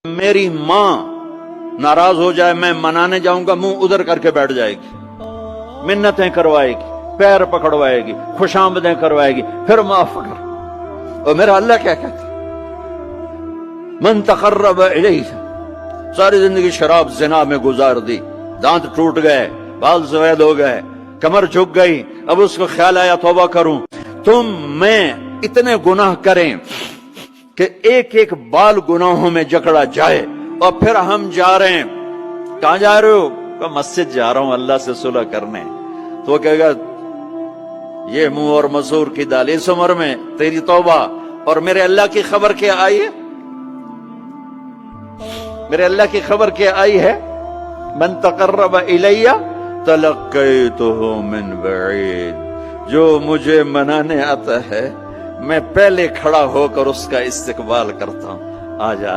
میری ماں ناراض ہو جائے، میں منانے جاؤں گا، منہ ادھر کر کے بیٹھ جائے گی، منتیں کروائے گی، پیر پکڑوائے گی، خوشامدیں کروائے گی، پھر معاف کر۔ اور میرا اللہ کیا کہتا ہے؟ من تقرب الیہ، ساری زندگی شراب زنا میں گزار دی، دانت ٹوٹ گئے، بال سفید ہو گئے، کمر جھک گئی، اب اس کو خیال آیا توبہ کروں، تم میں اتنے گناہ کریں کہ ایک ایک بال گناہوں میں جکڑا جائے، اور پھر ہم جا رہے ہیں، کہاں جا رہے ہو؟ کہ مسجد جا رہا ہوں اللہ سے صلح کرنے، تو وہ کہے گا یہ منہ اور مسور کی دال، اس عمر میں تیری توبہ، اور میرے اللہ کی خبر کیا آئی ہے؟ میرے اللہ کی خبر کیا آئی ہے؟ من تقرب الی تلقیتہ من بعید، جو مجھے منانے آتا ہے میں پہلے کھڑا ہو کر اس کا استقبال کرتا ہوں، آجا